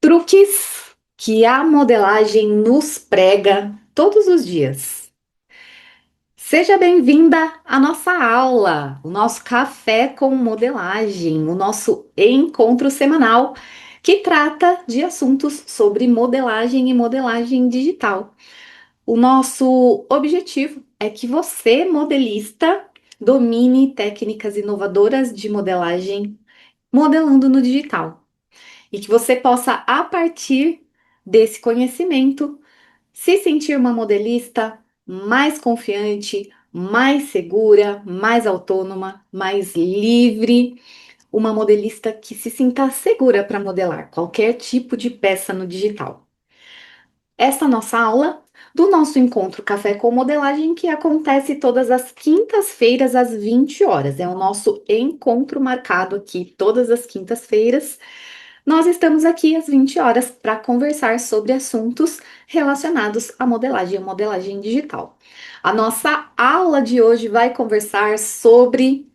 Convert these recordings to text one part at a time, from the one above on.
Truques que a modelagem nos prega todos os dias. Seja bem-vinda à nossa aula, o nosso café com modelagem, o nosso encontro semanal que trata de assuntos sobre modelagem e modelagem digital. O nosso objetivo é que você, modelista, domine técnicas inovadoras de modelagem modelando no digital e que você possa, a partir desse conhecimento, se sentir uma modelista mais confiante, mais segura, mais autônoma, mais livre, uma modelista que se sinta segura para modelar qualquer tipo de peça no digital. Essa nossa aula do nosso encontro Café com Modelagem, que acontece todas as quintas-feiras às 20 horas. É o nosso encontro marcado aqui todas as quintas-feiras. Nós estamos aqui às 20 horas para conversar sobre assuntos relacionados à modelagem e modelagem digital. A nossa aula de hoje vai conversar sobre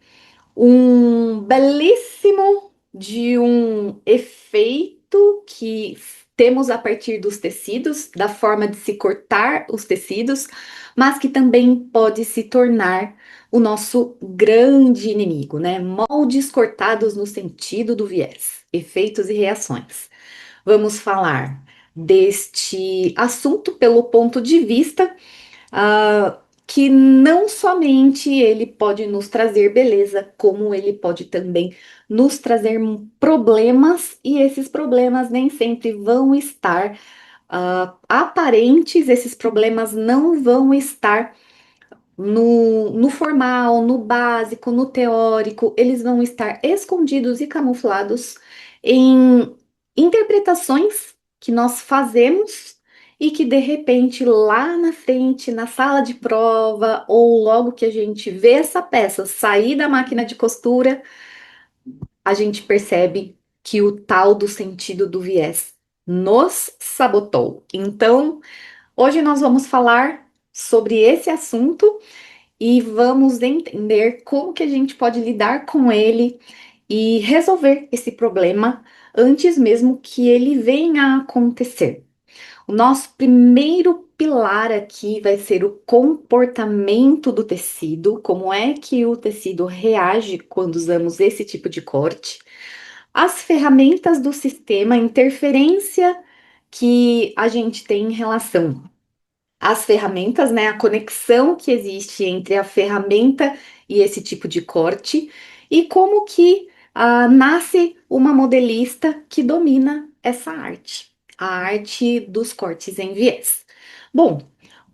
um belíssimo de um efeito que temos a partir dos tecidos, da forma de se cortar os tecidos, mas que também pode se tornar o nosso grande inimigo, né? Moldes cortados no sentido do viés, efeitos e reações. Vamos falar deste assunto pelo ponto de vista que não somente ele pode nos trazer beleza, como ele pode também nos trazer problemas, e esses problemas nem sempre vão estar aparentes, esses problemas não vão estar no formal, no básico, no teórico, eles vão estar escondidos e camuflados em interpretações que nós fazemos e que de repente lá na frente, na sala de prova, ou logo que a gente vê essa peça sair da máquina de costura, a gente percebe que o tal do sentido do viés nos sabotou. Então, hoje nós vamos falar sobre esse assunto e vamos entender como que a gente pode lidar com ele e resolver esse problema antes mesmo que ele venha a acontecer. O nosso primeiro pilar aqui vai ser o comportamento do tecido, como é que o tecido reage quando usamos esse tipo de corte, as ferramentas do sistema, a interferência que a gente tem em relação as ferramentas, né? A conexão que existe entre a ferramenta e esse tipo de corte, e como que nasce uma modelista que domina essa arte, a arte dos cortes em viés. Bom,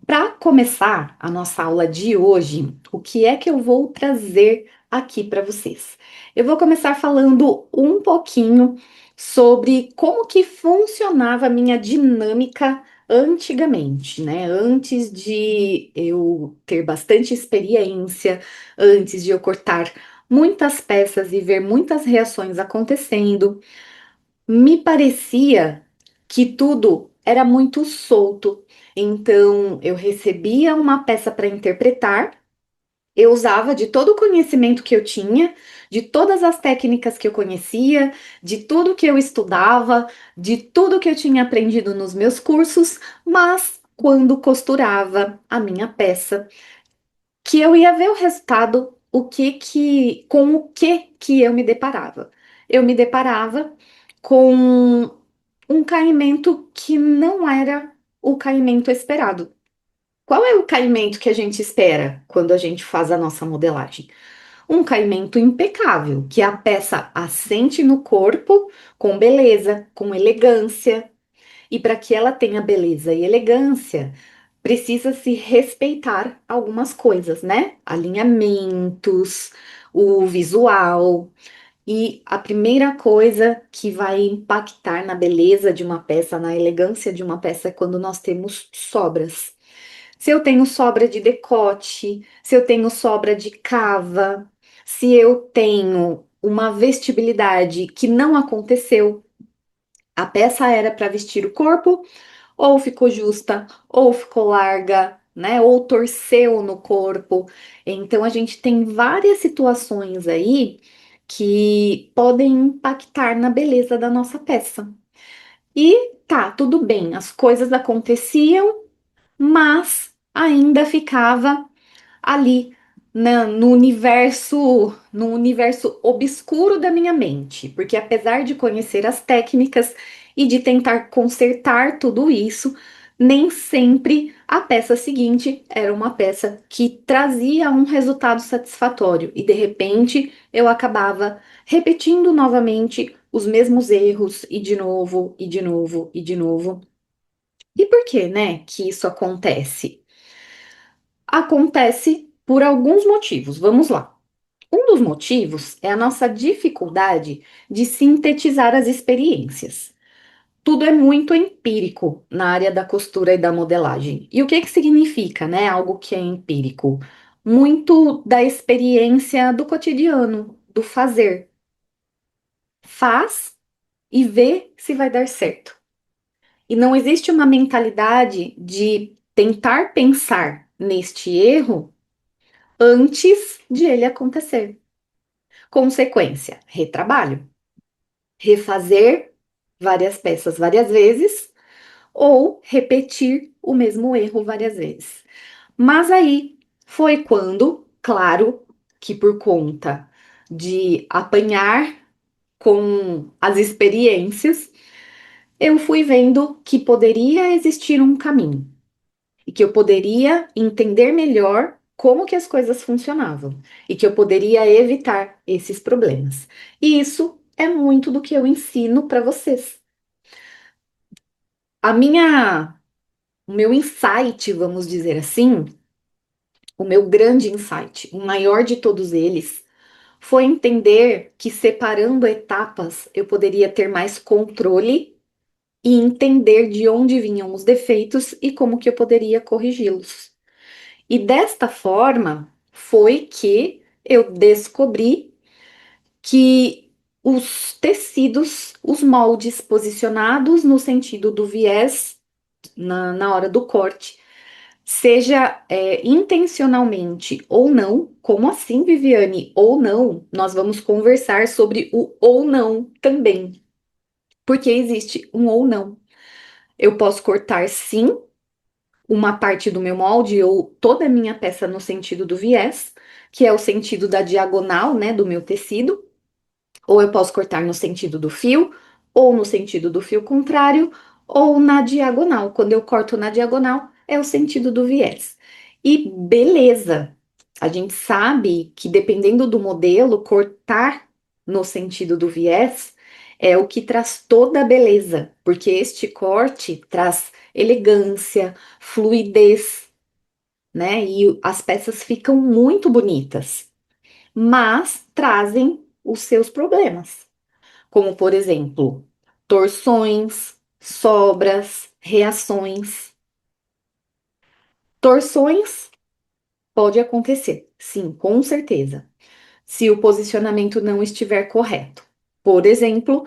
para começar a nossa aula de hoje, o que é que eu vou trazer aqui para vocês? Eu vou começar falando um pouquinho sobre como que funcionava a minha dinâmica antigamente, né? Antes de eu ter bastante experiência, antes de eu cortar muitas peças e ver muitas reações acontecendo, me parecia que tudo era muito solto. Então, eu recebia uma peça para interpretar, eu usava de todo o conhecimento que eu tinha, de todas as técnicas que eu conhecia, de tudo que eu estudava, de tudo que eu tinha aprendido nos meus cursos, mas quando costurava a minha peça, que eu ia ver o resultado, com o que eu me deparava. Eu me deparava com um caimento que não era o caimento esperado. Qual é o caimento que a gente espera quando a gente faz a nossa modelagem? Um caimento impecável, que a peça assente no corpo com beleza, com elegância. E para que ela tenha beleza e elegância, precisa se respeitar algumas coisas, né? Alinhamentos, o visual. E a primeira coisa que vai impactar na beleza de uma peça, na elegância de uma peça, é quando nós temos sobras. Se eu tenho sobra de decote, se eu tenho sobra de cava, se eu tenho uma vestibilidade que não aconteceu, a peça era para vestir o corpo, ou ficou justa, ou ficou larga, né? Ou torceu no corpo. Então a gente tem várias situações aí que podem impactar na beleza da nossa peça. E tá, tudo bem, as coisas aconteciam, mas ainda ficava ali no universo obscuro da minha mente, porque apesar de conhecer as técnicas e de tentar consertar tudo isso, nem sempre a peça seguinte era uma peça que trazia um resultado satisfatório e de repente eu acabava repetindo novamente os mesmos erros e de novo e de novo e de novo. E por que, né, que isso acontece? Acontece por alguns motivos. Vamos lá. Um dos motivos é a nossa dificuldade de sintetizar as experiências. Tudo é muito empírico na área da costura e da modelagem. E o que que significa, né? Algo que é empírico? Muito da experiência do cotidiano, do fazer. Faz e vê se vai dar certo. E não existe uma mentalidade de tentar pensar neste erro antes de ele acontecer. Consequência: retrabalho, refazer várias peças várias vezes ou repetir o mesmo erro várias vezes. Mas aí foi quando, claro, que por conta de apanhar com as experiências, eu fui vendo que poderia existir um caminho e que eu poderia entender melhor como que as coisas funcionavam e que eu poderia evitar esses problemas. E isso é muito do que eu ensino para vocês. A minha, o meu insight, vamos dizer assim, o meu grande insight, o maior de todos eles, foi entender que separando etapas eu poderia ter mais controle e entender de onde vinham os defeitos e como que eu poderia corrigi-los. E desta forma foi que eu descobri que os tecidos, os moldes posicionados no sentido do viés na hora do corte, seja intencionalmente ou não, como assim, Viviane? Ou não, nós vamos conversar sobre o ou não também, porque existe um ou não. Eu posso cortar sim uma parte do meu molde ou toda a minha peça no sentido do viés, que é o sentido da diagonal, né, do meu tecido, ou eu posso cortar no sentido do fio, ou no sentido do fio contrário, ou na diagonal. Quando eu corto na diagonal, é o sentido do viés. E beleza, a gente sabe que dependendo do modelo, cortar no sentido do viés é o que traz toda a beleza, porque este corte traz elegância, fluidez, né? E as peças ficam muito bonitas, mas trazem os seus problemas, como por exemplo, torções, sobras, reações. Torções pode acontecer, sim, com certeza, se o posicionamento não estiver correto. Por exemplo,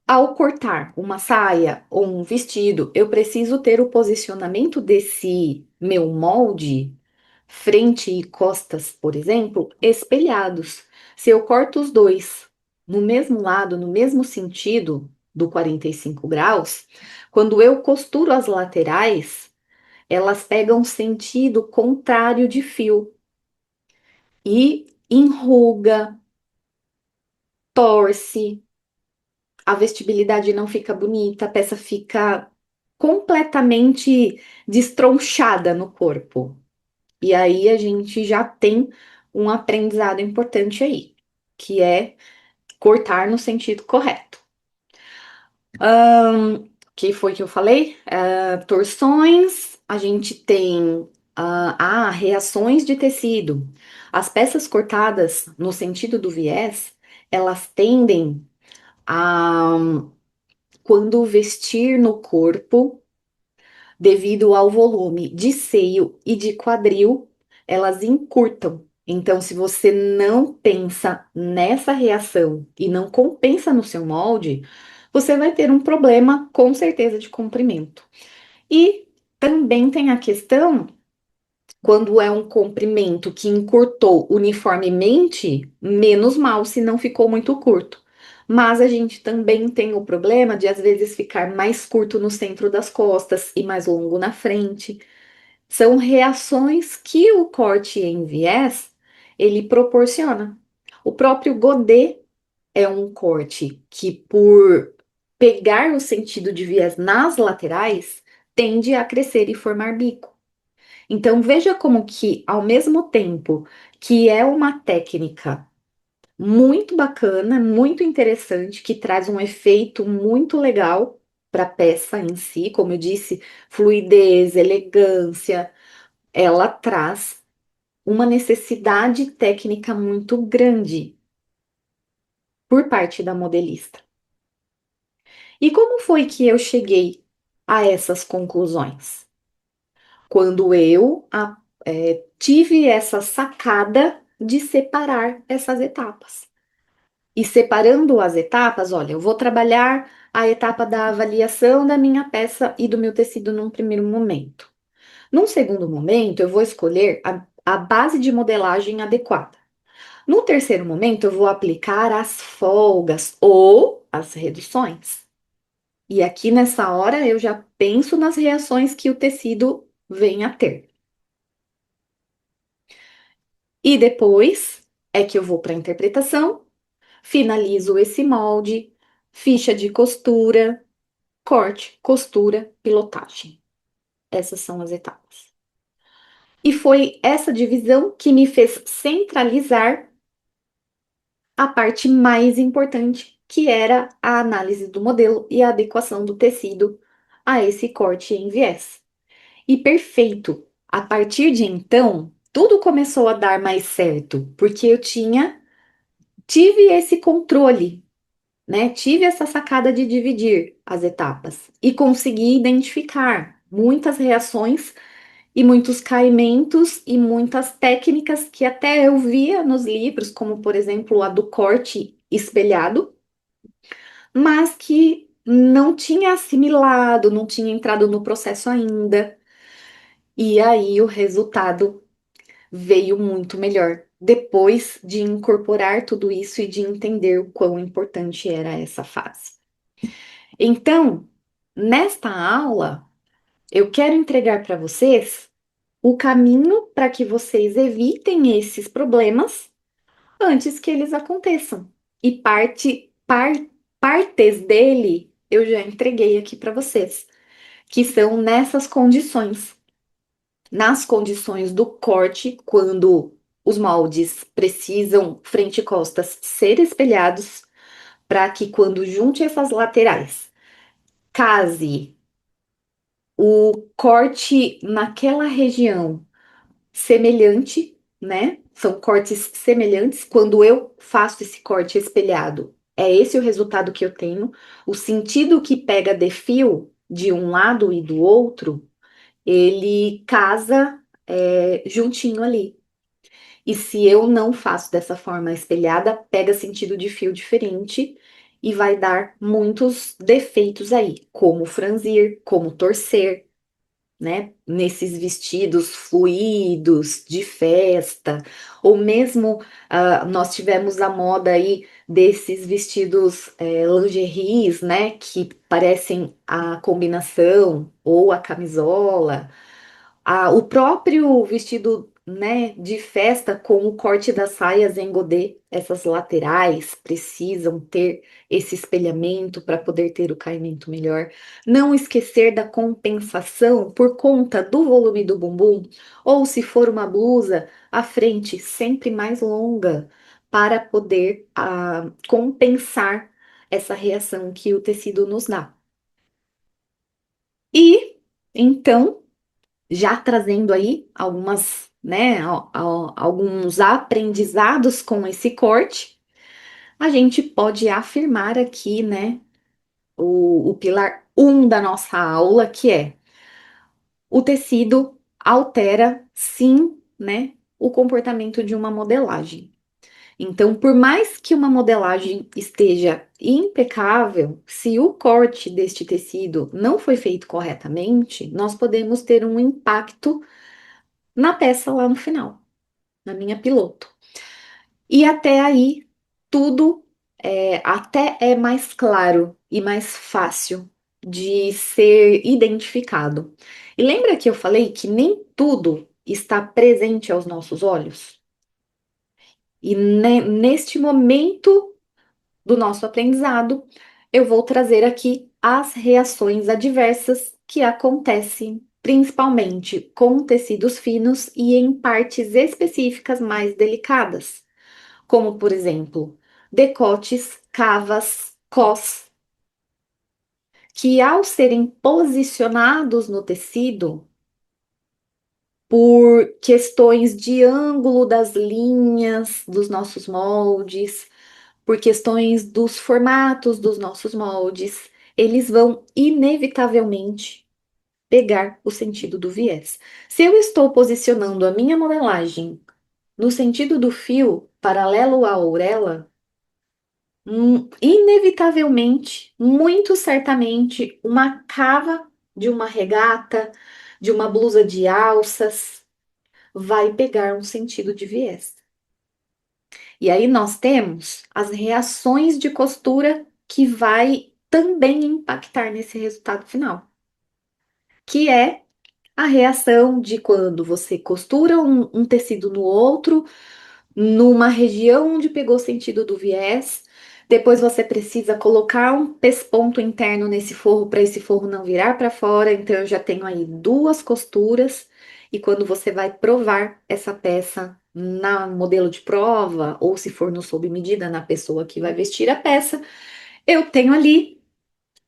ao cortar uma saia ou um vestido, eu preciso ter o posicionamento desse meu molde, frente e costas, por exemplo, espelhados. Se eu corto os dois no mesmo lado, no mesmo sentido do 45 graus, quando eu costuro as laterais, elas pegam sentido contrário de fio e enruga, torce, a vestibilidade não fica bonita, a peça fica completamente destronchada no corpo. E aí a gente já tem um aprendizado importante aí, que é cortar no sentido correto. Que foi que eu falei? Torções, a gente tem reações de tecido. As peças cortadas no sentido do viés, elas tendem a, quando vestir no corpo, devido ao volume de seio e de quadril, elas encurtam. Então, se você não pensa nessa reação e não compensa no seu molde, você vai ter um problema com certeza de comprimento. E também tem a questão quando é um comprimento que encurtou uniformemente, menos mal se não ficou muito curto. Mas a gente também tem o problema de às vezes ficar mais curto no centro das costas e mais longo na frente. São reações que o corte em viés ele proporciona. O próprio godê é um corte que, por pegar o sentido de viés nas laterais, tende a crescer e formar bico. Então veja como que, ao mesmo tempo que é uma técnica muito bacana, muito interessante, que traz um efeito muito legal para a peça em si, como eu disse, fluidez, elegância, ela traz uma necessidade técnica muito grande por parte da modelista. E como foi que eu cheguei a essas conclusões? Quando tive essa sacada de separar essas etapas. E separando as etapas, olha, eu vou trabalhar a etapa da avaliação da minha peça e do meu tecido num primeiro momento. Num segundo momento, eu vou escolher a base de modelagem adequada. No terceiro momento, eu vou aplicar as folgas ou as reduções. E aqui nessa hora eu já penso nas reações que o tecido vem a ter. E depois é que eu vou para a interpretação, finalizo esse molde, ficha de costura, corte, costura, pilotagem. Essas são as etapas. E foi essa divisão que me fez centralizar a parte mais importante, que era a análise do modelo e a adequação do tecido a esse corte em viés. E perfeito! A partir de então, tudo começou a dar mais certo, porque tive esse controle, né? Tive essa sacada de dividir as etapas e consegui identificar muitas reações e muitos caimentos e muitas técnicas que até eu via nos livros, como por exemplo a do corte espelhado, mas que não tinha assimilado, não tinha entrado no processo ainda. E aí o resultado veio muito melhor depois de incorporar tudo isso e de entender o quão importante era essa fase. Então, nesta aula, eu quero entregar para vocês o caminho para que vocês evitem esses problemas antes que eles aconteçam. E partes dele eu já entreguei aqui para vocês, que são nessas condições. Nas condições do corte, quando os moldes precisam, frente e costas, ser espelhados, para que quando junte essas laterais, case o corte naquela região semelhante, né? São cortes semelhantes. Quando eu faço esse corte espelhado, é esse o resultado que eu tenho. O sentido que pega de fio de um lado e do outro, ele casa juntinho ali. E se eu não faço dessa forma espelhada, pega sentido de fio diferente e vai dar muitos defeitos aí, como franzir, como torcer, né? Nesses vestidos fluidos de festa, ou mesmo nós tivemos a moda aí desses vestidos lingeries, né? Que parecem a combinação ou a camisola. O próprio vestido, né, de festa com o corte das saias em godê, essas laterais precisam ter esse espelhamento para poder ter o caimento melhor. Não esquecer da compensação por conta do volume do bumbum, ou se for uma blusa, a frente sempre mais longa para poder compensar essa reação que o tecido nos dá. E então já trazendo aí algumas, né, alguns aprendizados com esse corte, a gente pode afirmar aqui, né, o pilar um da nossa aula, que é o tecido altera, sim, né, o comportamento de uma modelagem. Então, por mais que uma modelagem esteja impecável, se o corte deste tecido não foi feito corretamente, nós podemos ter um impacto na peça lá no final, na minha piloto. E até aí, tudo até é mais claro e mais fácil de ser identificado. E lembra que eu falei que nem tudo está presente aos nossos olhos? E neste momento do nosso aprendizado, eu vou trazer aqui as reações adversas que acontecem principalmente com tecidos finos e em partes específicas mais delicadas, como por exemplo, decotes, cavas, cós, que ao serem posicionados no tecido, por questões de ângulo das linhas dos nossos moldes, por questões dos formatos dos nossos moldes, eles vão inevitavelmente pegar o sentido do viés. Se eu estou posicionando a minha modelagem no sentido do fio paralelo à orelha, inevitavelmente, muito certamente, uma cava de uma regata, de uma blusa de alças, vai pegar um sentido de viés. E aí nós temos as reações de costura que vai também impactar nesse resultado final, que é a reação de quando você costura um tecido no outro, numa região onde pegou sentido do viés. Depois você precisa colocar um pesponto interno nesse forro para esse forro não virar para fora. Então eu já tenho aí duas costuras. E quando você vai provar essa peça na modelo de prova, ou se for no sob medida na pessoa que vai vestir a peça, eu tenho ali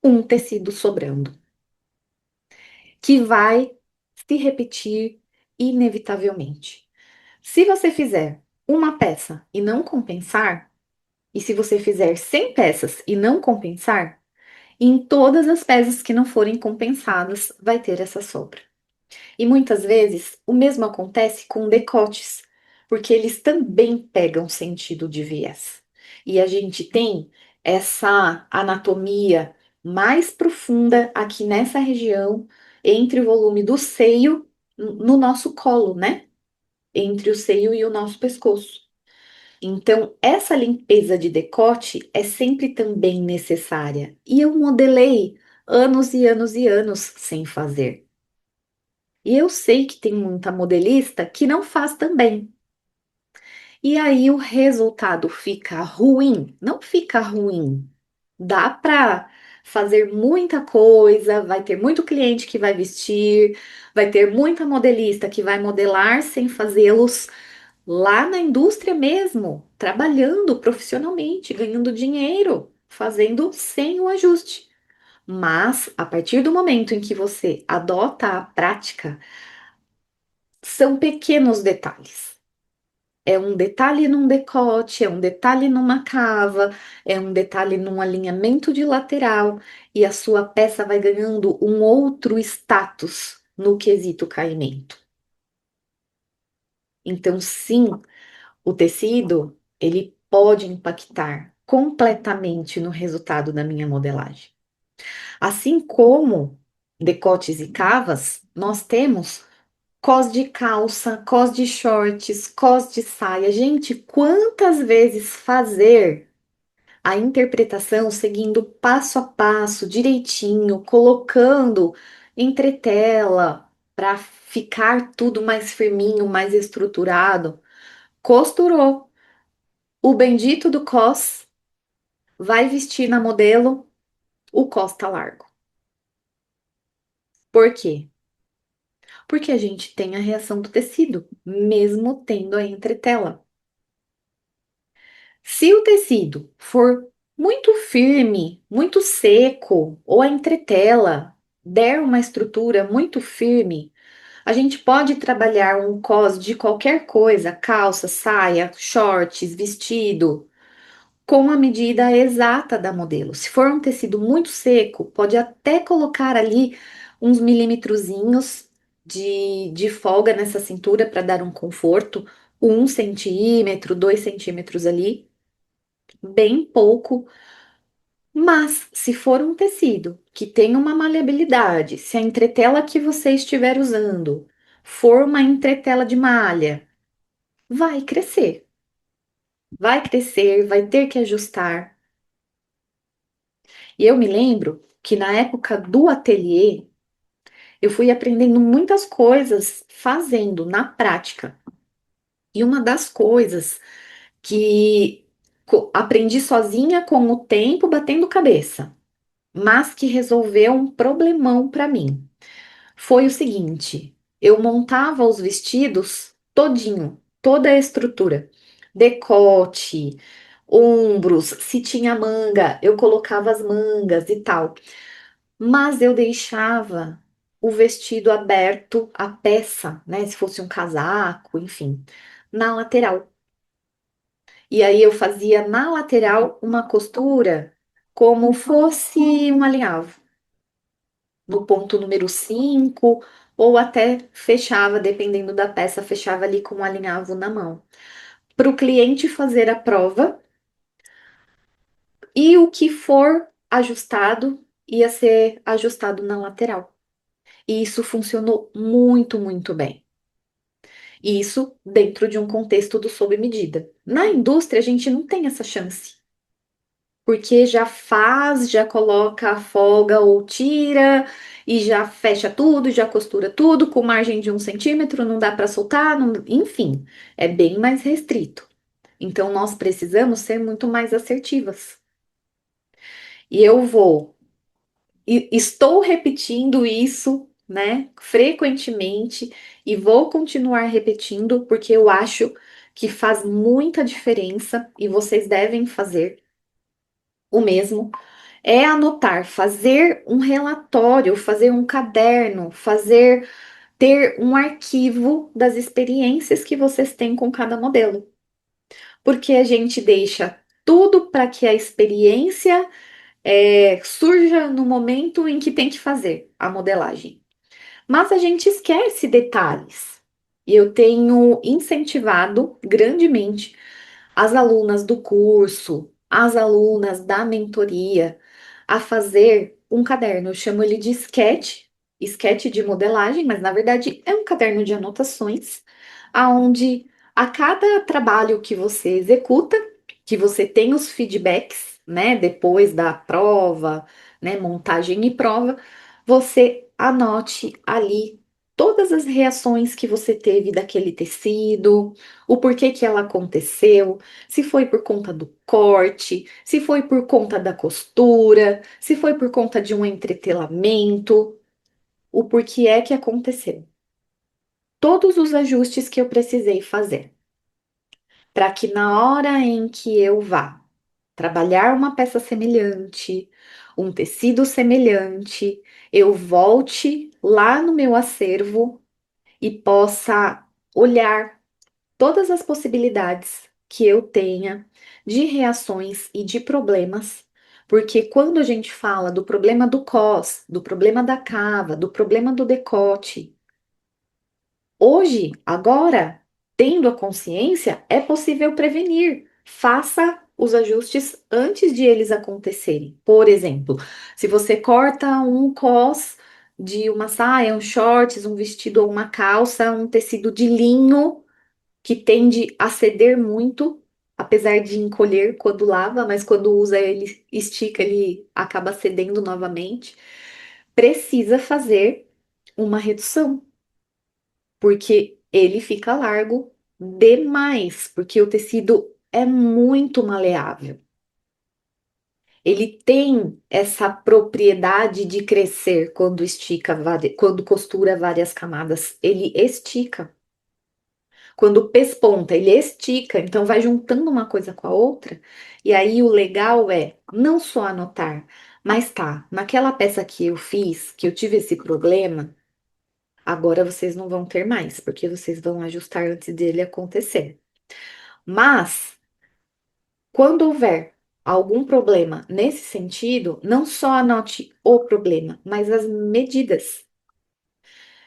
um tecido sobrando, que vai se repetir inevitavelmente. Se você fizer uma peça e não compensar, e se você fizer 100 peças e não compensar, em todas as peças que não forem compensadas, vai ter essa sobra. E muitas vezes o mesmo acontece com decotes, porque eles também pegam sentido de viés. E a gente tem essa anatomia mais profunda aqui nessa região, entre o volume do seio, no nosso colo, né? Entre o seio e o nosso pescoço. Então, essa limpeza de decote é sempre também necessária. E eu modelei anos e anos e anos sem fazer. E eu sei que tem muita modelista que não faz também. E aí o resultado fica ruim? Não fica ruim. Dá para fazer muita coisa, vai ter muito cliente que vai vestir, vai ter muita modelista que vai modelar sem fazê-los lá na indústria mesmo, trabalhando profissionalmente, ganhando dinheiro, fazendo sem o ajuste. Mas a partir do momento em que você adota a prática, são pequenos detalhes. É um detalhe num decote, é um detalhe numa cava, é um detalhe num alinhamento de lateral, e a sua peça vai ganhando um outro status no quesito caimento. Então, sim, o tecido, ele pode impactar completamente no resultado da minha modelagem. Assim como decotes e cavas, nós temos cós de calça, cós de shorts, cós de saia. Gente, quantas vezes fazer a interpretação seguindo passo a passo, direitinho, colocando entretela para ficar tudo mais firminho, mais estruturado. Costurou. O bendito do cos vai vestir na modelo o cos tá largo. Por quê? Porque a gente tem a reação do tecido, mesmo tendo a entretela. Se o tecido for muito firme, muito seco, ou a entretela der uma estrutura muito firme, a gente pode trabalhar um cos de qualquer coisa, calça, saia, shorts, vestido, com a medida exata da modelo. Se for um tecido muito seco, pode até colocar ali uns milímetrozinhos de folga nessa cintura para dar um conforto, 1 centímetro, 2 centímetros ali, bem pouco. Mas se for um tecido que tem uma maleabilidade, se a entretela que você estiver usando for uma entretela de malha, vai crescer. Vai crescer, vai ter que ajustar. E eu me lembro que na época do ateliê, eu fui aprendendo muitas coisas fazendo na prática. E uma das coisas que aprendi sozinha com o tempo, batendo cabeça, mas que resolveu um problemão para mim, foi o seguinte: eu montava os vestidos todinho, toda a estrutura, decote, ombros, se tinha manga, eu colocava as mangas e tal, mas eu deixava o vestido aberto, a peça, né, se fosse um casaco, enfim, na lateral. E aí eu fazia na lateral uma costura como fosse um alinhavo, no ponto número 5 ou até fechava, dependendo da peça, fechava ali com um alinhavo na mão. Para o cliente fazer a prova e o que for ajustado ia ser ajustado na lateral. E isso funcionou muito, muito bem. Isso dentro de um contexto do sob medida. Na indústria, a gente não tem essa chance. Porque já faz, já coloca a folga ou tira e já fecha tudo, já costura tudo com margem de 1 centímetro, não dá para soltar, enfim, é bem mais restrito. Então nós precisamos ser muito mais assertivas. E eu vou, e estou repetindo isso, né, frequentemente e vou continuar repetindo porque eu acho que faz muita diferença e vocês devem fazer o mesmo. É anotar, fazer um relatório, fazer um caderno, ter um arquivo das experiências que vocês têm com cada modelo. Porque a gente deixa tudo para que a experiência surja no momento em que tem que fazer a modelagem. Mas a gente esquece detalhes. E eu tenho incentivado grandemente as alunas do curso, as alunas da mentoria, a fazer um caderno. Eu chamo ele de sketch de modelagem, mas na verdade é um caderno de anotações, aonde a cada trabalho que você executa, que você tem os feedbacks, né, depois da prova, né, montagem e prova, você anote ali todas as reações que você teve daquele tecido, o porquê que ela aconteceu, se foi por conta do corte, se foi por conta da costura, se foi por conta de um entretelamento, o porquê é que aconteceu. Todos os ajustes que eu precisei fazer, para que na hora em que eu vá trabalhar uma peça semelhante, um tecido semelhante, eu volte lá no meu acervo e possa olhar todas as possibilidades que eu tenha de reações e de problemas, porque quando a gente fala do problema do cos, do problema da cava, do problema do decote, hoje, agora, tendo a consciência, é possível prevenir. Faça os ajustes antes de eles acontecerem. Por exemplo, se você corta um cos de uma saia, um shorts, um vestido ou uma calça, um tecido de linho que tende a ceder muito, apesar de encolher quando lava, mas quando usa ele estica, ele acaba cedendo novamente. Precisa fazer uma redução, porque ele fica largo demais, porque o tecido é muito maleável. Ele tem essa propriedade de crescer quando estica, quando costura várias camadas. Ele estica. Quando pesponta, ele estica, então vai juntando uma coisa com a outra. E aí o legal é não só anotar, mas tá, naquela peça que eu fiz, que eu tive esse problema, agora vocês não vão ter mais, porque vocês vão ajustar antes dele acontecer. Mas quando houver algum problema nesse sentido, não só anote o problema, mas as medidas.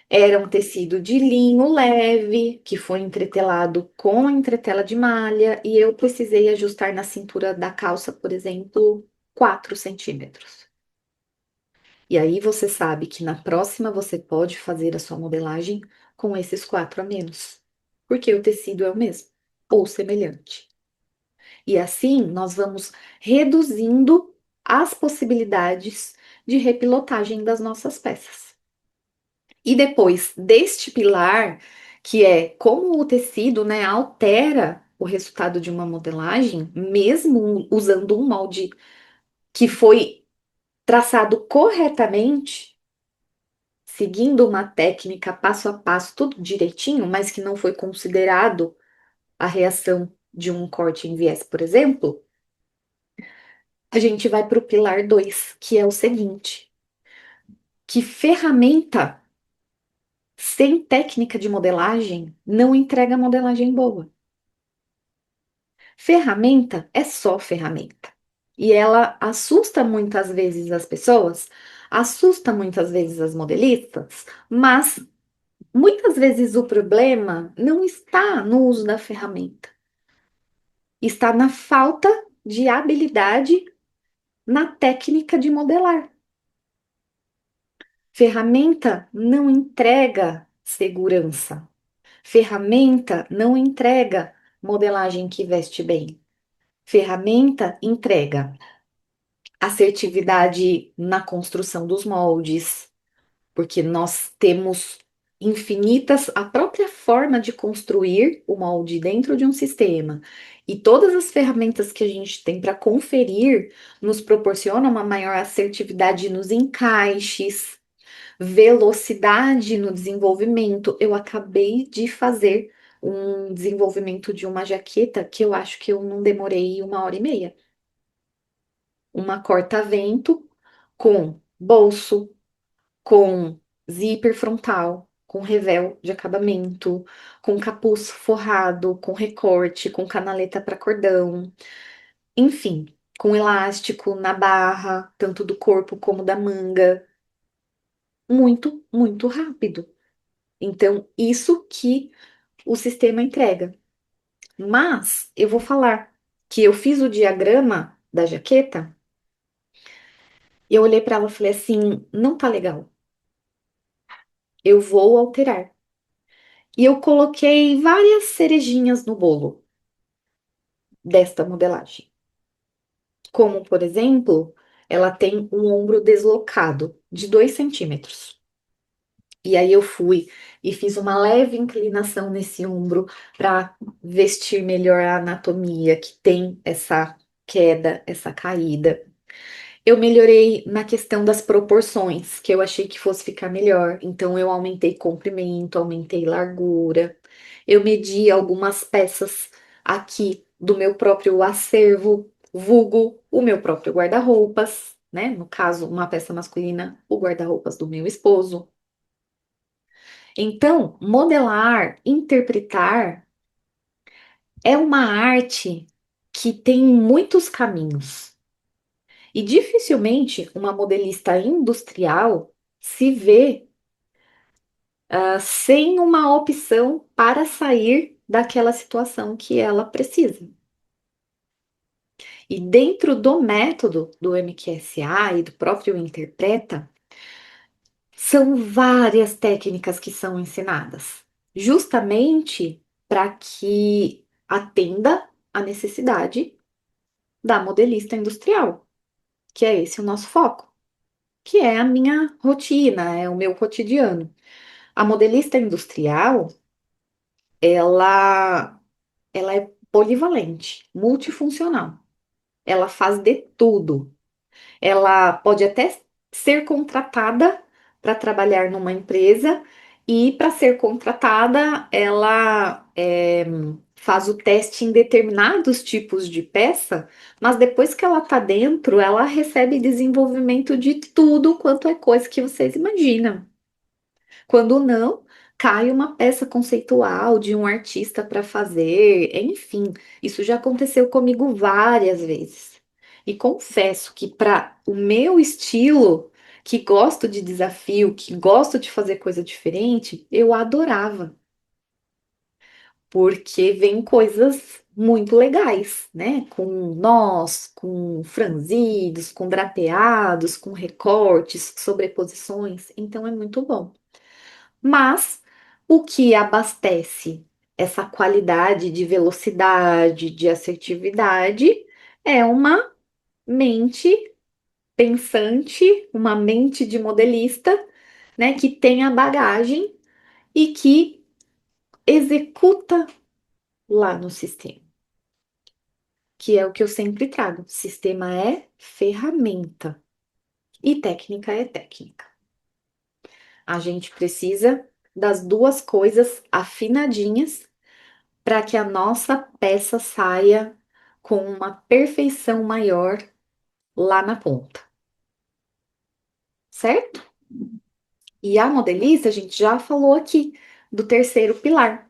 Era um tecido de linho leve, que foi entretelado com entretela de malha, e eu precisei ajustar na cintura da calça, por exemplo, 4 centímetros. E aí você sabe que na próxima você pode fazer a sua modelagem com esses 4 a menos, porque o tecido é o mesmo, ou semelhante. E assim nós vamos reduzindo as possibilidades de repilotagem das nossas peças. E depois deste pilar, que é como o tecido, né, altera o resultado de uma modelagem, mesmo usando um molde que foi traçado corretamente, seguindo uma técnica passo a passo, tudo direitinho, mas que não foi considerado a reação de um corte em viés, por exemplo, a gente vai para o pilar 2, que é o seguinte: que ferramenta sem técnica de modelagem não entrega modelagem boa. Ferramenta é só ferramenta. E ela assusta muitas vezes as pessoas, assusta muitas vezes as modelistas, mas muitas vezes o problema não está no uso da ferramenta, está na falta de habilidade na técnica de modelar. Ferramenta não entrega segurança. Ferramenta não entrega modelagem que veste bem. Ferramenta entrega assertividade na construção dos moldes, porque nós temos infinitas, a própria forma de construir o molde dentro de um sistema e todas as ferramentas que a gente tem para conferir nos proporcionam uma maior assertividade nos encaixes, velocidade no desenvolvimento. Eu acabei de fazer um desenvolvimento de uma jaqueta que eu acho que eu não demorei 1 hora e meia. Uma corta-vento com bolso, com zíper frontal, com revel de acabamento, com capuz forrado, com recorte, com canaleta para cordão, enfim, com elástico na barra, tanto do corpo como da manga. Muito, muito rápido. Então, isso que o sistema entrega. Mas eu vou falar que eu fiz o diagrama da jaqueta e eu olhei para ela e falei assim: não tá legal, eu vou alterar. E eu coloquei várias cerejinhas no bolo desta modelagem. Como, por exemplo, ela tem um ombro deslocado de 2 centímetros. E aí eu fui e fiz uma leve inclinação nesse ombro para vestir melhor a anatomia que tem essa queda, essa caída. Eu melhorei na questão das proporções, que eu achei que fosse ficar melhor. Então eu aumentei comprimento, aumentei largura. Eu medi algumas peças aqui do meu próprio acervo, vulgo o meu próprio guarda-roupas, né? No caso, uma peça masculina, o guarda-roupas do meu esposo. Então, modelar, interpretar é uma arte que tem muitos caminhos. E dificilmente uma modelista industrial se vê sem uma opção para sair daquela situação que ela precisa. E dentro do método do MQSA e do próprio Interpreta, são várias técnicas que são ensinadas, justamente para que atenda a necessidade da modelista industrial, que é esse o nosso foco, que é a minha rotina, é o meu cotidiano. A modelista industrial, ela, ela é polivalente, multifuncional. Ela faz de tudo. Ela pode até ser contratada para trabalhar numa empresa e para ser contratada, ela faz o teste em determinados tipos de peça, mas depois que ela está dentro, ela recebe desenvolvimento de tudo quanto é coisa que vocês imaginam. Quando não, cai uma peça conceitual de um artista para fazer, enfim, isso já aconteceu comigo várias vezes. E confesso que para o meu estilo, que gosto de desafio, que gosto de fazer coisa diferente, eu adorava, porque vem coisas muito legais, né? Com nós, com franzidos, com drapeados, com recortes, sobreposições, então é muito bom. Mas o que abastece essa qualidade de velocidade, de assertividade, é uma mente pensante, uma mente de modelista, né, que tem a bagagem e que executa lá no sistema, que é o que eu sempre trago. Sistema é ferramenta e técnica é técnica. A gente precisa das duas coisas afinadinhas para que a nossa peça saia com uma perfeição maior lá na ponta, certo? E a modelista, a gente já falou aqui do terceiro pilar.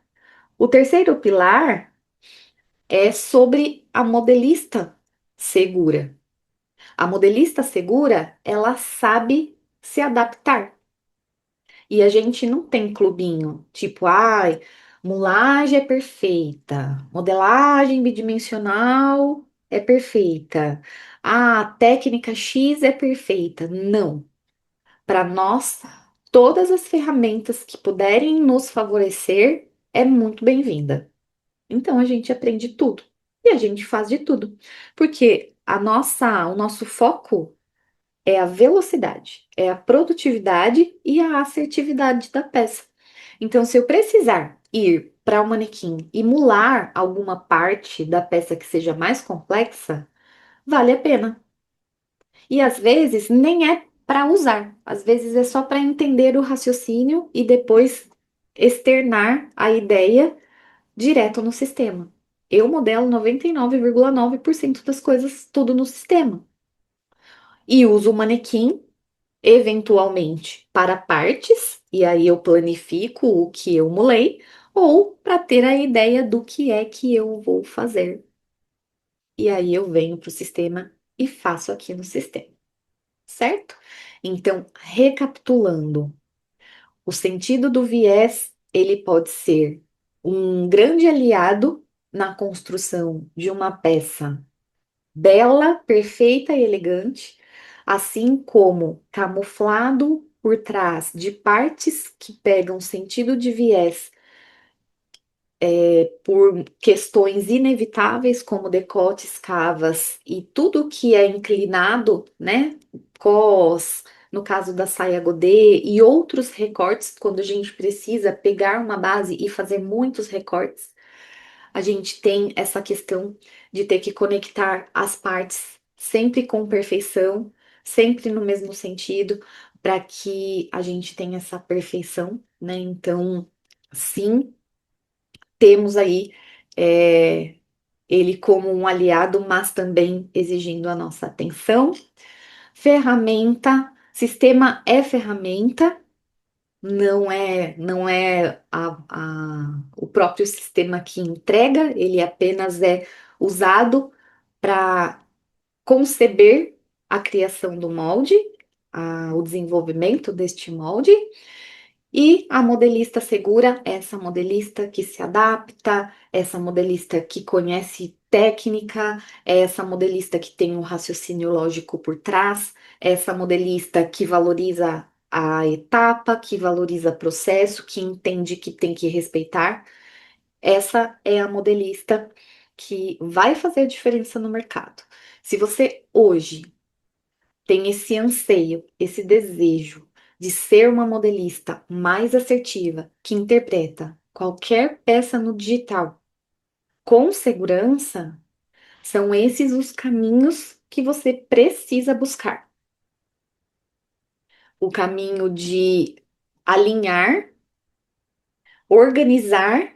O terceiro pilar é sobre a modelista segura. A modelista segura, ela sabe se adaptar. E a gente não tem clubinho, tipo, ai, mulagem é perfeita, modelagem bidimensional é perfeita, a técnica X é perfeita. Não. Para nós, todas as ferramentas que puderem nos favorecer é muito bem-vinda. Então a gente aprende tudo e a gente faz de tudo, porque o nosso foco é a velocidade, é a produtividade e a assertividade da peça. Então, se eu precisar ir para o manequim e mular alguma parte da peça que seja mais complexa, vale a pena. E às vezes nem é para usar, às vezes é só para entender o raciocínio e depois externar a ideia direto no sistema. Eu modelo 99,9% das coisas tudo no sistema. E uso o manequim eventualmente para partes, e aí eu planifico o que eu mulei, ou para ter a ideia do que é que eu vou fazer. E aí eu venho para o sistema e faço aqui no sistema, certo? Então, recapitulando, o sentido do viés, ele pode ser um grande aliado na construção de uma peça bela, perfeita e elegante, assim como camuflado por trás de partes que pegam sentido de viés por questões inevitáveis, como decotes, cavas e tudo que é inclinado, né? Cos, no caso da saia godê e outros recortes, quando a gente precisa pegar uma base e fazer muitos recortes, a gente tem essa questão de ter que conectar as partes sempre com perfeição, sempre no mesmo sentido, para que a gente tenha essa perfeição, né? Então, sim, temos aí ele como um aliado, mas também exigindo a nossa atenção. Ferramenta, sistema é ferramenta, não é o próprio sistema que entrega, ele apenas é usado para conceber a criação do molde, o desenvolvimento deste molde. E a modelista segura, é essa modelista que se adapta, essa modelista que conhece técnica, é essa modelista que tem um raciocínio lógico por trás, é essa modelista que valoriza a etapa, que valoriza o processo, que entende que tem que respeitar. Essa é a modelista que vai fazer a diferença no mercado. Se você hoje tem esse anseio, esse desejo de ser uma modelista mais assertiva, que interpreta qualquer peça no digital com segurança, são esses os caminhos que você precisa buscar. O caminho de alinhar, organizar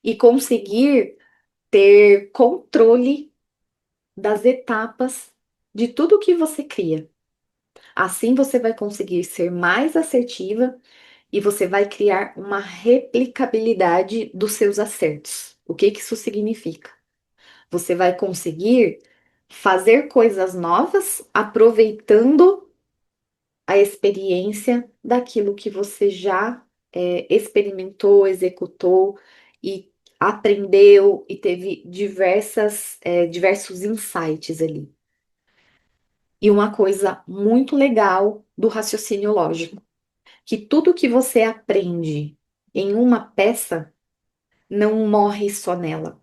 e conseguir ter controle das etapas de tudo que você cria. Assim você vai conseguir ser mais assertiva e você vai criar uma replicabilidade dos seus acertos. O que que isso significa? Você vai conseguir fazer coisas novas aproveitando a experiência daquilo que você já experimentou, executou e aprendeu e teve diversos insights ali. E uma coisa muito legal do raciocínio lógico, que tudo que você aprende em uma peça não morre só nela.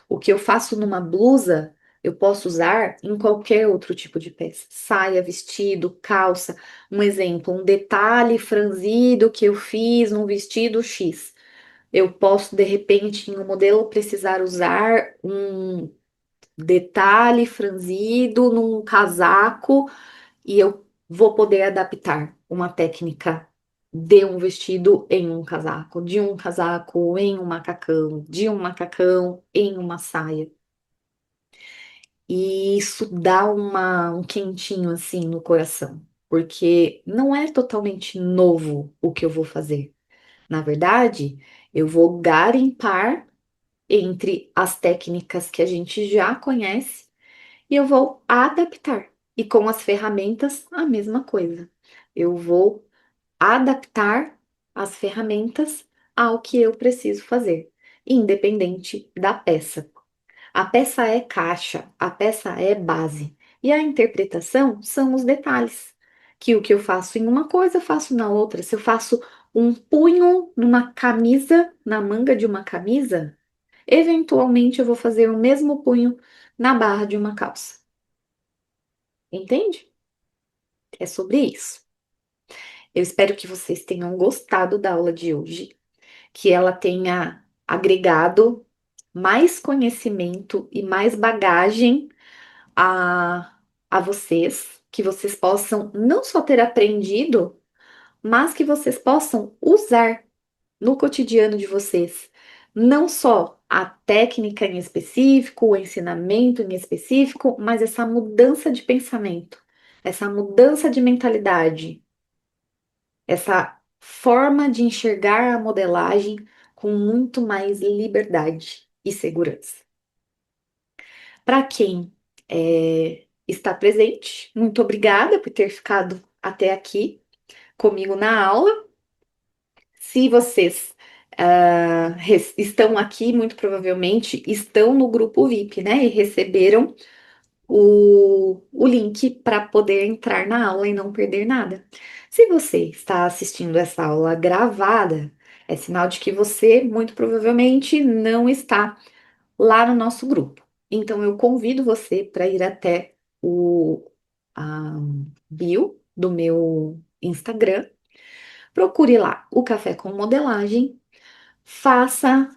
O que eu faço numa blusa Eu posso usar em qualquer outro tipo de peça, saia, vestido, calça. Um exemplo, um detalhe franzido que eu fiz num vestido X. Eu posso, de repente, em um modelo, precisar usar um detalhe franzido num casaco e eu vou poder adaptar uma técnica de um vestido em um casaco, de um casaco em um macacão, de um macacão em uma saia. E isso dá um quentinho assim no coração, porque não é totalmente novo o que eu vou fazer. Na verdade, eu vou garimpar entre as técnicas que a gente já conhece e eu vou adaptar. E com as ferramentas, a mesma coisa. Eu vou adaptar as ferramentas ao que eu preciso fazer, independente da peça. A peça é caixa, a peça é base. E a interpretação são os detalhes. Que o que eu faço em uma coisa, eu faço na outra. Se eu faço um punho numa camisa, na manga de uma camisa, eventualmente eu vou fazer o mesmo punho na barra de uma calça. Entende? É sobre isso. Eu espero que vocês tenham gostado da aula de hoje, que ela tenha agregado mais conhecimento e mais bagagem a vocês, que vocês possam não só ter aprendido, mas que vocês possam usar no cotidiano de vocês. Não só a técnica em específico, o ensinamento em específico, mas essa mudança de pensamento, essa mudança de mentalidade, essa forma de enxergar a modelagem com muito mais liberdade e segurança. Para quem está presente, muito obrigada por ter ficado até aqui comigo na aula. Se vocês estão aqui, muito provavelmente estão no grupo VIP, né? E receberam o link para poder entrar na aula e não perder nada. Se você está assistindo essa aula gravada, é sinal de que você, muito provavelmente, não está lá no nosso grupo. Então, eu convido você para ir até a bio do meu Instagram. Procure lá o Café com Modelagem, faça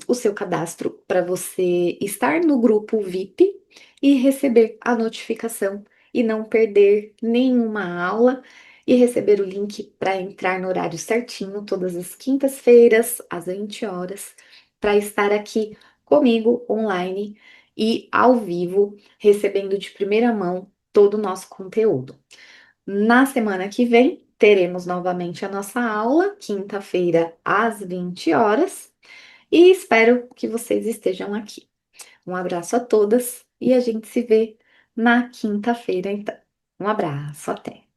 o seu cadastro para você estar no grupo VIP e receber a notificação e não perder nenhuma aula e receber o link para entrar no horário certinho, todas as quintas-feiras, às 20 horas, para estar aqui comigo online e ao vivo, recebendo de primeira mão todo o nosso conteúdo. Na semana que vem, teremos novamente a nossa aula, quinta-feira, às 20 horas, e espero que vocês estejam aqui. Um abraço a todas e a gente se vê na quinta-feira, então. Um abraço, até!